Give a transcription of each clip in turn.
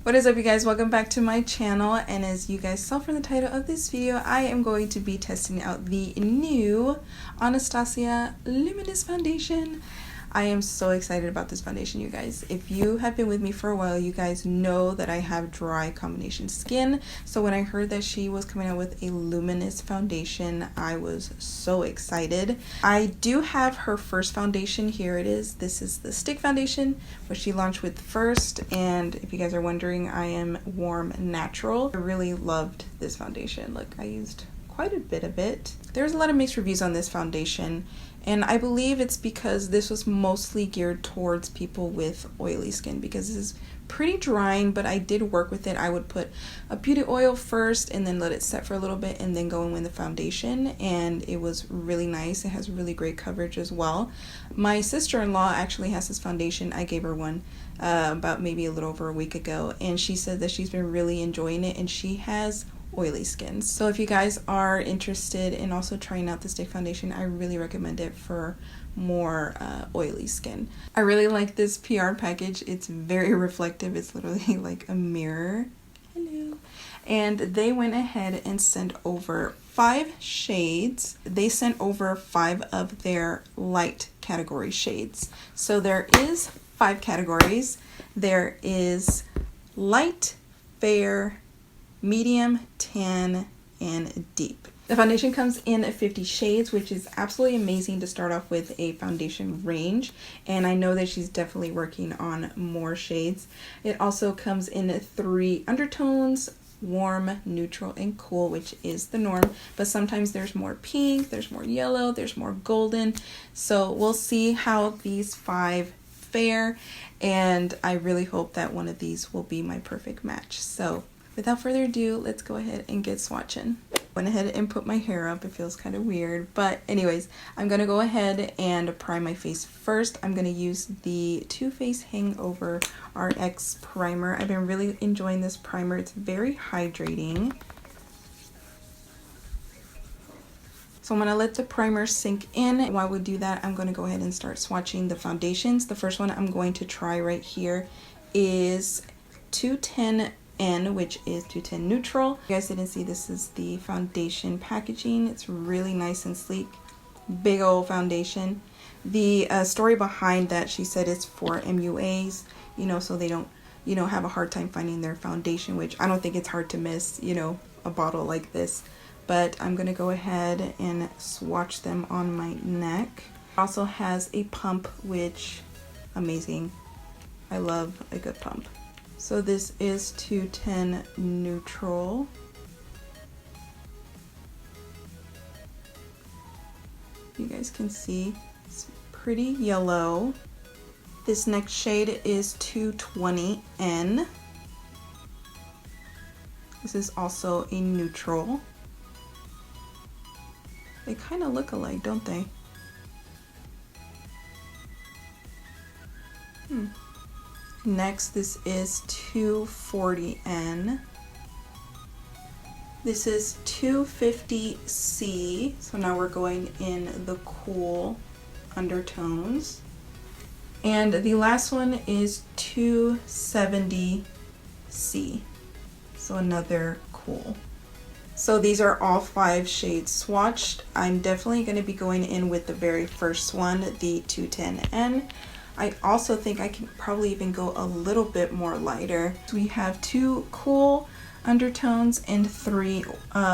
What is up, you guys? Welcome back to my channel, and as you guys saw from the title of this video, I am going to be testing out the new Anastasia Luminous foundation. I am so excited about this foundation, you guys. If you have been with me for a while, you guys know that I have dry combination skin. So when I heard that she was coming out with a luminous foundation, I was so excited. I do have her first foundation. Here it is. This is the stick foundation, which she launched with first. And if you guys are wondering, I am Warm Natural. I really loved this foundation. Look, I used quite a bit of it. There's a lot of mixed reviews on this foundation, and I believe it's because this was mostly geared towards people with oily skin, because this is pretty drying, but I did work with it. I would put a beauty oil first and then let it set for a little bit and then go in with the foundation, and it was really nice. It has really great coverage as well. My sister-in-law actually has this foundation. I gave her one about maybe a little over a week ago, and she said that she's been really enjoying it, and she has oily skin. So if you guys are interested in also trying out the stick foundation, I really recommend it for more oily skin. I really like this PR package. It's very reflective. It's literally like a mirror. Hello. And they went ahead and sent over 5 shades. They sent over 5 of their light category shades. So there is 5 categories. There is light, fair, medium, tan, and deep. The foundation comes in 50 shades, which is absolutely amazing to start off with a foundation range, and I know that she's definitely working on more shades. It also comes in 3 undertones: warm, neutral, and cool, which is the norm, but sometimes there's more pink, there's more yellow, there's more golden. So we'll see how these 5 fare, and I really hope that one of these will be my perfect match. So without further ado, let's go ahead and get swatching. Went ahead and put my hair up. It feels kind of weird, but anyways, I'm gonna go ahead and prime my face first. I'm gonna use the Too Faced Hangover RX primer. I've been really enjoying this primer. It's very hydrating. So I'm gonna let the primer sink in. While we do that, I'm gonna go ahead and start swatching the foundations. The first one I'm going to try right here is 210N, which is 210 Neutral. If you guys didn't see, this is the foundation packaging. It's really nice and sleek. Big old foundation. The story behind that, she said it's for MUAs, you know, so they don't, you know, have a hard time finding their foundation, which I don't think it's hard to miss, you know, a bottle like this. But I'm gonna go ahead and swatch them on my neck. It also has a pump, which amazing. I love a good pump. So this is 210 Neutral. You guys can see it's pretty yellow. This next shade is 220N. This is also a neutral. They kind of look alike, don't they? Next, this is 240N. This is 250C. So now we're going in the cool undertones. And the last one is 270C. So another cool. So these are all 5 shades swatched. I'm definitely going to be going in with the very first one, the 210N. I also think I can probably even go a little bit more lighter. So we have 2 cool undertones and 3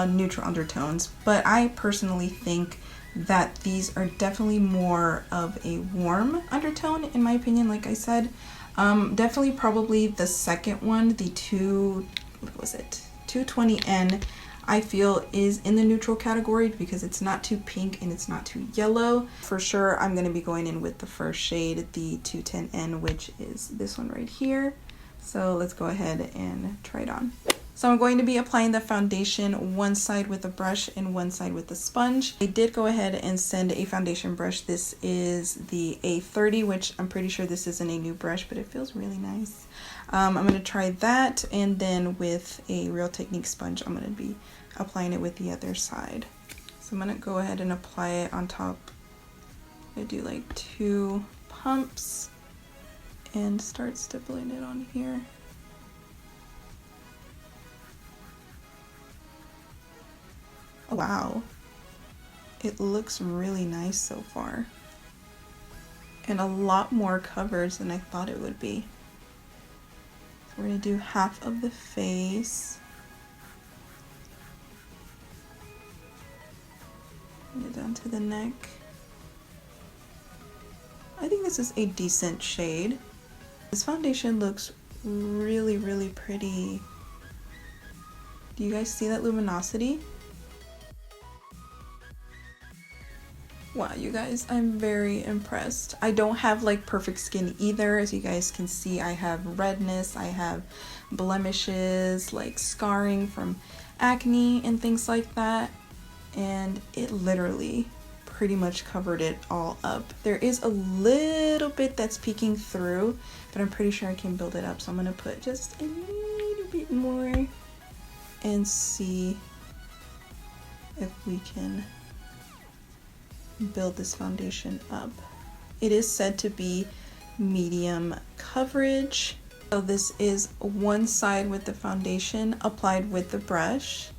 neutral undertones, but I personally think that these are definitely more of a warm undertone in my opinion. Like I said, definitely probably the second one, the 220N, I feel is in the neutral category because it's not too pink and it's not too yellow. For sure, I'm going to be going in with the first shade, the 210N, which is this one right here. So let's go ahead and try it on. So I'm going to be applying the foundation one side with a brush and one side with a sponge. I did go ahead and send a foundation brush. This is the A30, which I'm pretty sure this isn't a new brush, but it feels really nice. I'm going to try that, and then with a Real Technique sponge, I'm going to be applying it with the other side. So I'm going to go ahead and apply it on top. I do like 2 pumps and start stippling it on here. Wow, it looks really nice so far, and a lot more coverage than I thought it would be. So we're gonna do half of the face. Get down to the neck. I think this is a decent shade. This foundation looks really, really pretty. Do you guys see that luminosity? Wow, you guys, I'm very impressed. I don't have like perfect skin either. As you guys can see, I have redness, I have blemishes, like scarring from acne and things like that. And it literally pretty much covered it all up. There is a little bit that's peeking through, but I'm pretty sure I can build it up. So I'm gonna put just a little bit more and see if we can build this foundation up. It is said to be medium coverage. So this is one side with the foundation applied with the brush.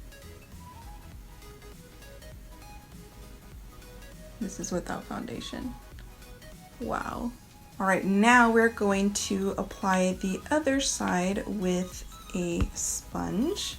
This is without foundation. Wow. All right, now we're going to apply the other side with a sponge.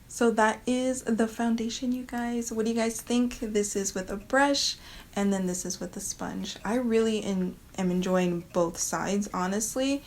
So that is the foundation, you guys. What do you guys think? This is with a brush, and then this is with a sponge. I really am enjoying both sides, honestly.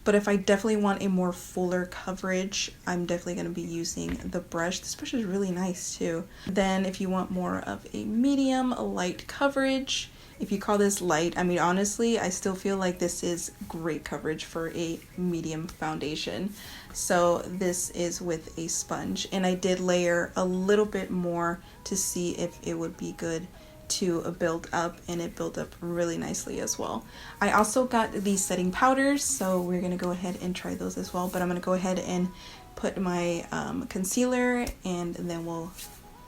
But if I definitely want a more fuller coverage, I'm definitely going to be using the brush. This brush is really nice too. Then if you want more of a medium, light coverage, if you call this light, I mean, honestly, I still feel like this is great coverage for a medium foundation. So this is with a sponge, and I did layer a little bit more to see if it would be good to build up, and it built up really nicely as well. I also got these setting powders, so we're gonna go ahead and try those as well, but I'm gonna go ahead and put my concealer, and then we'll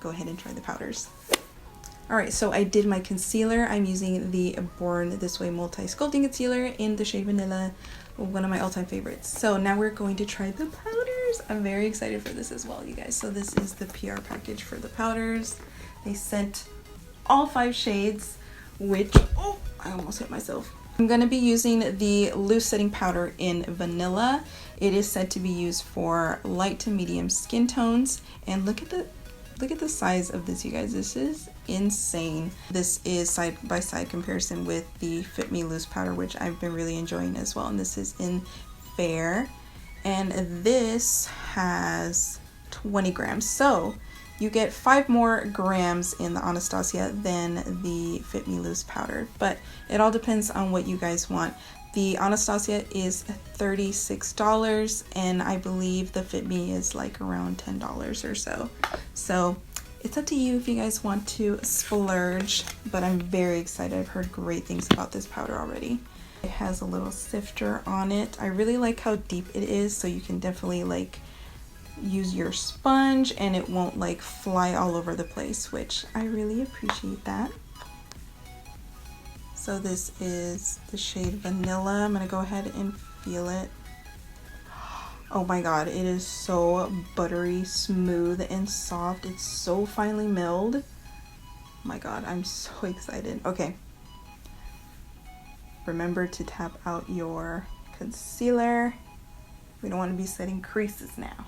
go ahead and try the powders. Alright, so I did my concealer. I'm using the Born This Way Multi Sculpting Concealer in the shade Vanilla, one of my all-time favorites. So now we're going to try the powders. I'm very excited for this as well, you guys. So this is the PR package for the powders. They sent all 5 shades, which, oh, I almost hit myself. I'm going to be using the loose setting powder in Vanilla. It is said to be used for light to medium skin tones, and look at the size of this, you guys. This is insane. This is side by side comparison with the Fit Me Loose powder, which I've been really enjoying as well, and this is in Fair, and this has 20 grams. So you get 5 more grams in the Anastasia than the Fit Me Loose powder, but it all depends on what you guys want. The Anastasia is $36, and I believe the Fit Me is like around $10 or so. So it's up to you if you guys want to splurge, but I'm very excited. I've heard great things about this powder already. It has a little sifter on it. I really like how deep it is, so you can definitely like use your sponge and it won't like fly all over the place, which I really appreciate that. So this is the shade Vanilla. I'm gonna go ahead and feel it. Oh my god, it is so buttery, smooth, and soft. It's so finely milled. Oh my god, I'm so excited. Okay. Remember to tap out your concealer. We don't want to be setting creases now.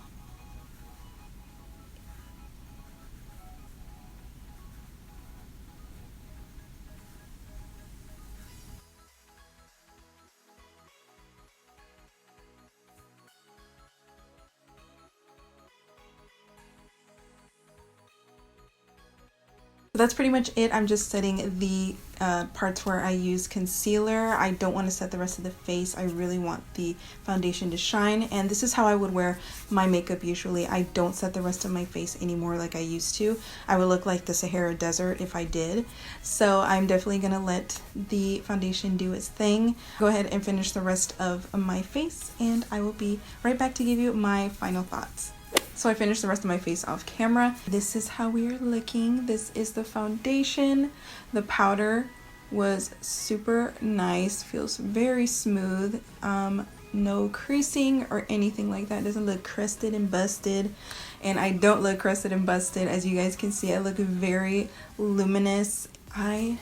That's pretty much it. I'm just setting the parts where I use concealer. I don't want to set the rest of the face. I really want the foundation to shine, and this is how I would wear my makeup usually. I don't set the rest of my face anymore like I used to. I would look like the Sahara Desert if I did. So I'm definitely going to let the foundation do its thing. Go ahead and finish the rest of my face, and I will be right back to give you my final thoughts. So I finished the rest of my face off camera. This is how we are looking. This is the foundation. The powder was super nice, feels very smooth. No creasing or anything like that. It doesn't look crusted and busted, and I don't look crusted and busted. As you guys can see, I look very luminous. I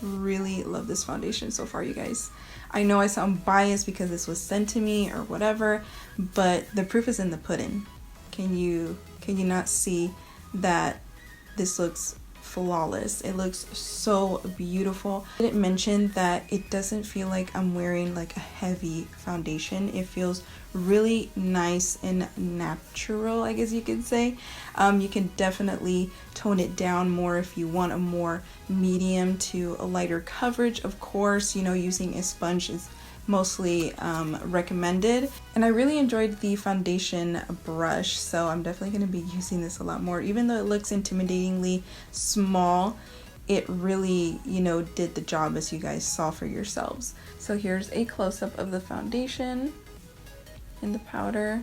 really love this foundation so far, you guys. I know I sound biased because this was sent to me or whatever, but the proof is in the pudding. Can you not see that this looks flawless? It looks so beautiful. I didn't mention that it doesn't feel like I'm wearing like a heavy foundation. It feels really nice and natural, I guess you could say. You can definitely tone it down more if you want a more medium to a lighter coverage. Of course, you know, using a sponge is mostly recommended, and I really enjoyed the foundation brush, so I'm definitely going to be using this a lot more. Even though it looks intimidatingly small, it really, you know, did the job, as you guys saw for yourselves. So here's a close-up of the foundation and the powder.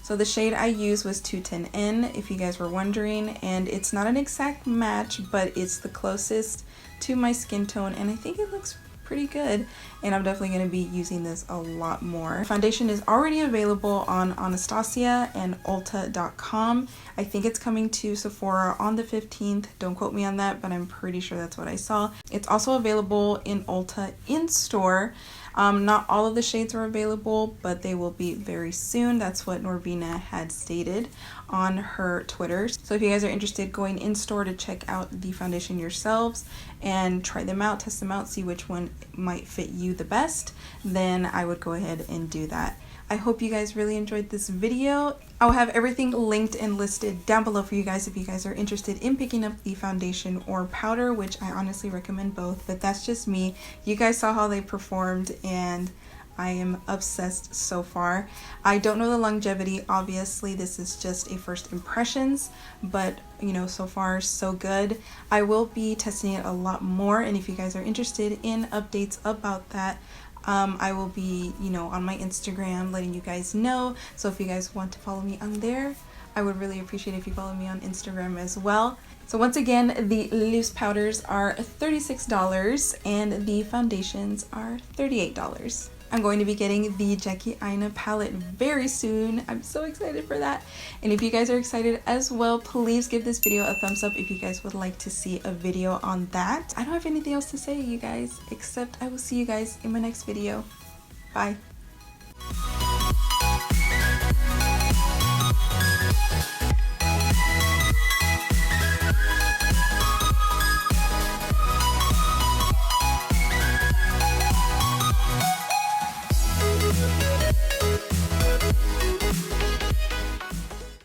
So the shade I used was 210N, if you guys were wondering, and it's not an exact match, but it's the closest to my skin tone, and I think it looks pretty good, and I'm definitely going to be using this a lot more. Foundation is already available on Anastasia and Ulta.com. I think it's coming to Sephora on the 15th. Don't quote me on that, but I'm pretty sure that's what I saw. It's also available in Ulta in-store. Not all of the shades are available, but they will be very soon. That's what Norvina had stated on her Twitter. So if you guys are interested, going in store to check out the foundation yourselves and try them out, test them out, see which one might fit you the best, then I would go ahead and do that. I hope you guys really enjoyed this video. I'll have everything linked and listed down below for you guys if you guys are interested in picking up the foundation or powder, which I honestly recommend both, but that's just me. You guys saw how they performed, and I am obsessed so far. I don't know the longevity, obviously. This is just a first impressions, but you know, so far so good. I will be testing it a lot more, and if you guys are interested in updates about that, I will be, you know, on my Instagram letting you guys know. So if you guys want to follow me on there, I would really appreciate if you follow me on Instagram as well. So once again, the loose powders are $36 and the foundations are $38. I'm going to be getting the Jackie Aina palette very soon. I'm so excited for that. And if you guys are excited as well, please give this video a thumbs up if you guys would like to see a video on that. I don't have anything else to say, you guys, except I will see you guys in my next video. Bye.